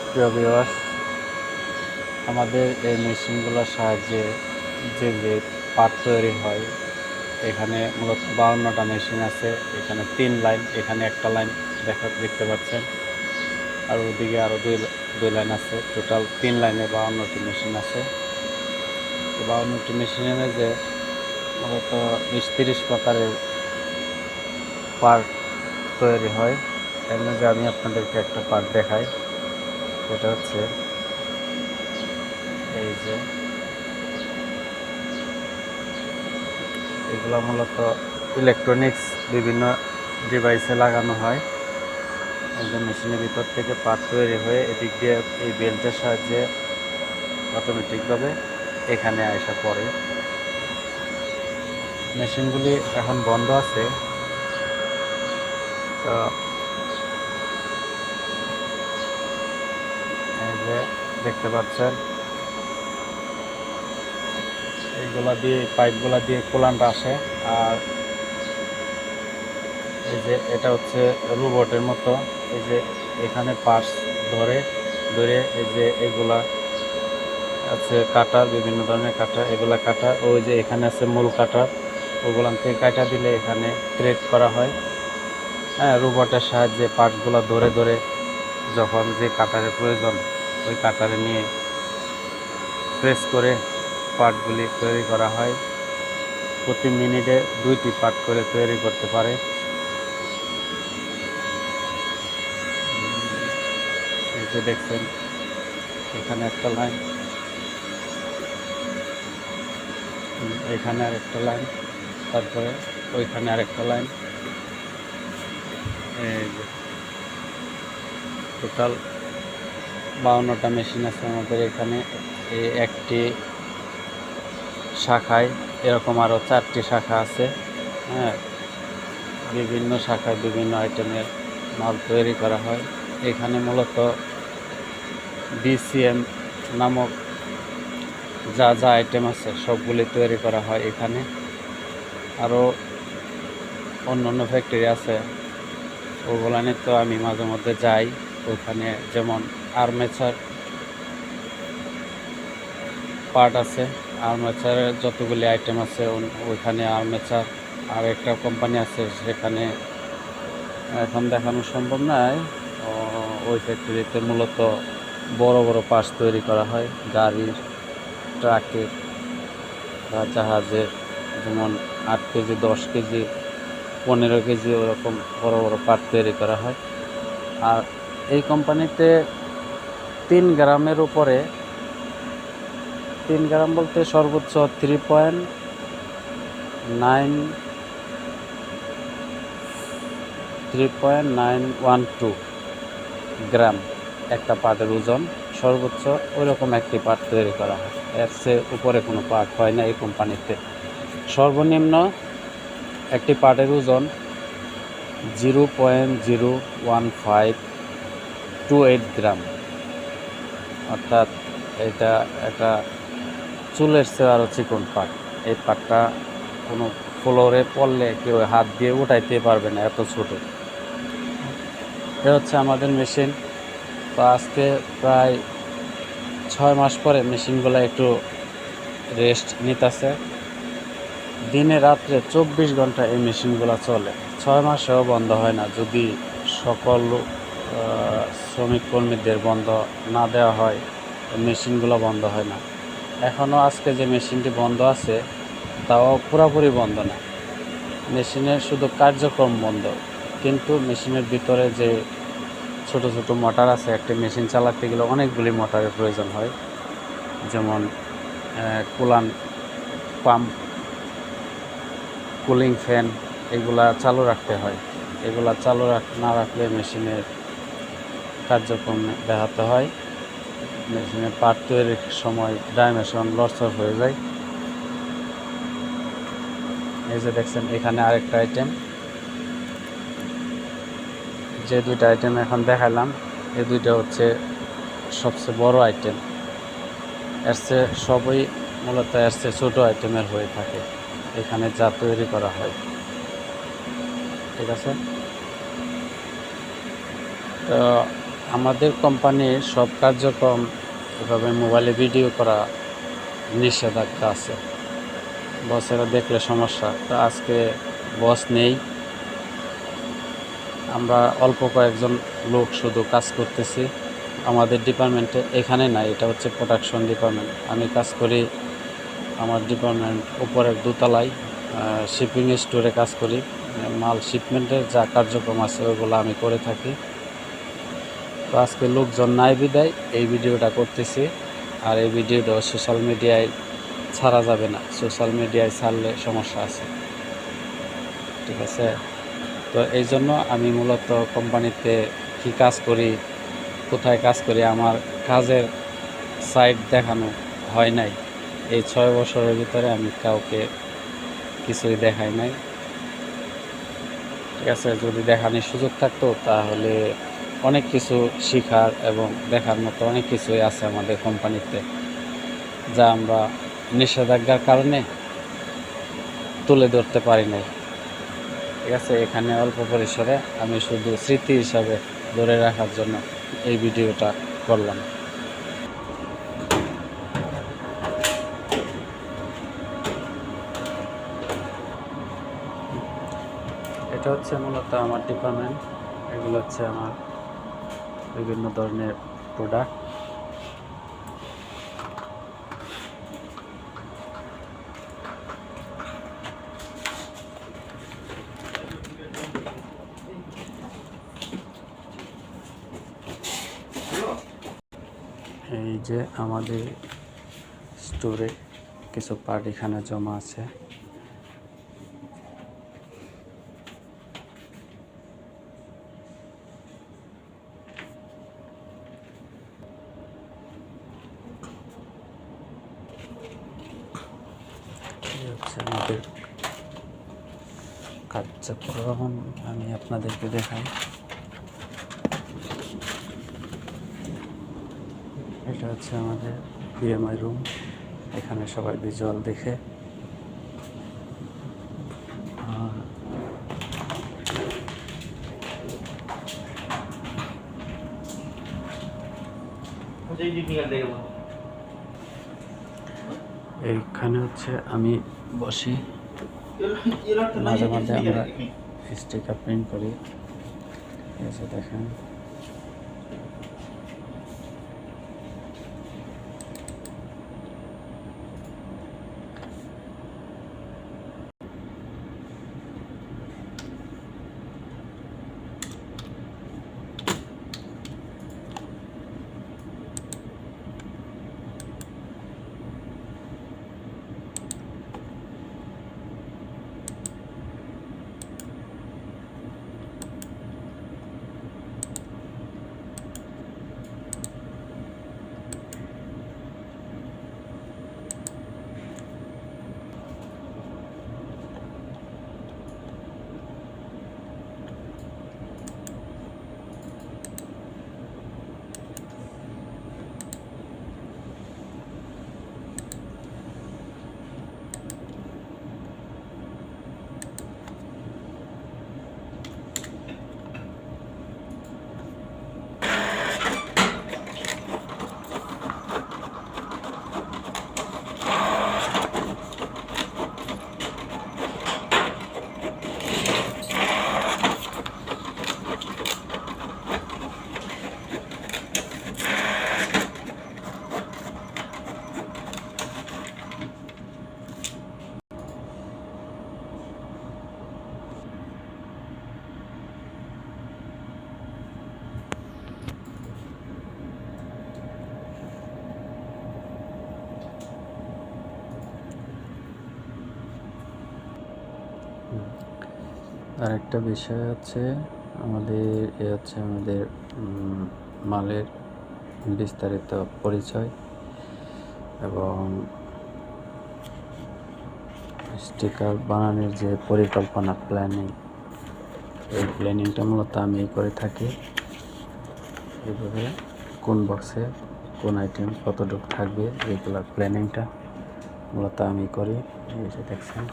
প্রিয় ভিউয়ার্স, আমাদের এই মেশিনগুলোর সাহায্যে যে পার্ট তৈরি হয়, এখানে মূলত 52টা মেশিন আছে। এখানে 3 লাইন, এখানে একটা লাইন দেখতে পাচ্ছেন, আর ওদিকে আরও দুই লাইন আছে। টোটাল 3 লাইনে 52টি মেশিন আছে। 52টি মেশিনের যে মূলত 20-30 প্রকারের পার্ট তৈরি হয়। এর মধ্যে আমি আপনাদেরকে একটা পার্ট দেখাই। সেটা হচ্ছে এই যে এগুলো মূলত ইলেকট্রনিক্স বিভিন্ন ডিভাইসে লাগানো হয়। এই যে মেশিনের ভিতর থেকে পার্ট তৈরি হয়ে এদিক দিয়ে এই বেল্টের সাহায্যে অটোমেটিকভাবে এখানে আসা পড়ে। মেশিনগুলি এখন বন্ধ আছে, তো এই যে দেখতে পাচ্ছেন এইগুলা দিয়ে, পাইপগুলা দিয়ে কুলান্ট আসে। আর এই যে এটা হচ্ছে রোবটের মতো, এই যে এখানে পার্টস ধরে এই যে এগুলা আছে কাটার, বিভিন্ন ধরনের কাটার, এগুলা কাটার। ওই যে এখানে আছে মূল কাটার, ওগুলান থেকে কাটা দিলে এখানে থ্রেড করা হয়। হ্যাঁ, রোবটের সাহায্যে পার্টসগুলো ধরে যখন যে কাটারের প্রয়োজন ওই কাটারে নিয়ে প্রেস করে পার্টগুলি তৈরি করা হয়। প্রতি মিনিটে 2টি পার্ট করে তৈরি করতে পারে। এই যে দেখছেন এখানে একটা লাইন, এখানে আরেকটা লাইন, তারপরে ওইখানে আরেকটা লাইন। এই যে টোটাল 52টা মেশিন আছে আমাদের এখানে। এই একটি শাখায় এরকম আরও 4টি শাখা আছে। হ্যাঁ, বিভিন্ন শাখায় বিভিন্ন আইটেমের মাল তৈরি করা হয়। এখানে মূলত BCM নামক যা আইটেম আছে সবগুলি তৈরি করা হয় এখানে। আরও অন্য ফ্যাক্টরি আছে, ওগুলানে তো আমি মাঝে মধ্যে যাই। ওখানে যেমন আর্মেচার পার্ট আছে, আর্মেচারের যতগুলি আইটেম আছে ওইখানে আর্মেচার। আর একটা কোম্পানি আছে সেখানে এখন দেখানো সম্ভব নয়। ওই ফ্যাক্টরিতে মূলত বড় পার্টস তৈরি করা হয় গাড়ির, ট্রাকের বা জাহাজের, যেমন 8 কেজি, 10 কেজি, 15 কেজি ওরকম বড় পার্ট তৈরি করা হয়। আর এই কোম্পানিতে 3 গ্রামের উপরে, 3 গ্রাম বলতে সর্বোচ্চ 3.912 গ্রাম একটা পার্টের ওজন সর্বোচ্চ। ওইরকম একটি পার্ট তৈরি করা হয়, এর চেয়ে উপরে কোনো পার্ট হয় না এই কোম্পানিতে। সর্বনিম্ন একটি পার্টের ওজন 0.01528 গ্রাম, অর্থাৎ এটা একটা চুলের চেয়ে আরও চিকন পার্ট। এই পার্টটা কোনো ফ্লোরে পড়লে কেউ হাত দিয়ে উঠাইতে পারবে না, এত ছোট। এ হচ্ছে আমাদের মেশিন। তো আজকে প্রায় 6 মাস পরে মেশিনগুলো একটু রেস্ট নিতেছে। দিনে রাত্রে 24 ঘন্টা এই মেশিনগুলো চলে, 6 মাসেও বন্ধ হয় না যদি সকল শ্রমিক কর্মীদের বন্ধ না দেওয়া হয়। মেশিনগুলো বন্ধ হয় না। এখনও আজকে যে মেশিনটি বন্ধ আছে তাও পুরোপুরি বন্ধ না, মেশিনের শুধু কার্যক্রম বন্ধ। কিন্তু মেশিনের ভিতরে যে ছোট মোটর আছে, একটা মেশিন চালাতে গেলে অনেকগুলি মোটরের প্রয়োজন হয়, যেমন কুলান্ট পাম্প, কুলিং ফ্যান, এগুলা চালু রাখতে হয়। এগুলা চালু না রাখলে মেশিনের কার্যক্রম ব্যাহত হয়। মেশিনের পার্ট তৈরির সময় ডাইমেনশন লরচর হয়ে যায়। এই যে দেখছেন এখানে আরেকটা আইটেম, যে 2টা আইটেম এখন দেখালাম এই 2টা হচ্ছে সবচেয়ে বড় আইটেম। এর চেয়ে সবই মূলত এর চেয়ে ছোটো আইটেমের হয়ে থাকে এখানে যা তৈরি করা হয়। ঠিক আছে, তো আমাদের কোম্পানির সব কার্যক্রম এভাবে মোবাইলে ভিডিও করা নিষেধাজ্ঞা আছে। বসেরা দেখলে সমস্যা। তো আজকে বস নেই, আমরা অল্প কয়েকজন লোক শুধু কাজ করতেছি আমাদের ডিপার্টমেন্টে। এখানে না, এটা হচ্ছে প্রোডাকশন ডিপার্টমেন্ট। আমি কাজ করি আমার ডিপার্টমেন্ট উপরের দোতলায় শিপিং স্টোরে কাজ করি। মাল শিপমেন্টের যা কার্যক্রম আছে ওইগুলো আমি করে থাকি। তো আজকে লোকজন নাই বিদায় এই ভিডিওটা করতেছি। আর এই ভিডিওটা সোশ্যাল মিডিয়ায় ছাড়া যাবে না, সোশ্যাল মিডিয়ায় ছাড়লে সমস্যা আছে, ঠিক আছে? তো এই জন্য আমি মূলত কোম্পানিতে কি কাজ করি, কোথায় কাজ করি, আমার কাজের সাইট দেখানো হয় নাই। এই 6 বছরের ভিতরে আমি কাউকে কিছুই দেখাই নাই, ঠিক আছে? যদি দেখানোর সুযোগ থাকতো তাহলে অনেক কিছু শেখার এবং দেখার মতো অনেক কিছুই আছে আমাদের কোম্পানিতে, যা আমরা নিষেধাজ্ঞার কারণে তুলে ধরতে পারি নাই, ঠিক আছে? এখানে অল্প পরিসরে আমি শুধু স্মৃতি হিসাবে ধরে রাখার জন্য এই ভিডিওটা করলাম। এটা হচ্ছে মূলত আমার ডিপার্টমেন্ট। এগুলো হচ্ছে আমার বিভিন্ন ধরনের প্রোডাক্ট। এই যে আমাদের স্টোরে কিছু পার্ট এখানে জমা আছে। হচ্ছে আমাদের কার্যক্রম, আমি আপনাদেরকে দেখাই। এটা হচ্ছে আমাদের বিএমআই রুম, এখানে সবাই ভিজুয়াল দেখে। এইখানে হচ্ছে আমি বসি, মাঝে মাঝে আমরা স্টিকার প্রিন্ট করি, ঠিক আছে? দেখেন আর একটা বিষয় হচ্ছে আমাদের আমাদের মালের বিস্তারিত পরিচয় এবং স্টিকার বানানোর যে পরিকল্পনা, প্ল্যানিং, এই প্ল্যানিংটা মূলত আমি করে থাকি। এইভাবে কোন বক্সে কোন আইটেম কতটুকু থাকবে এইগুলোর প্ল্যানিংটা মূলত আমি করি। এই যে দেখছেন।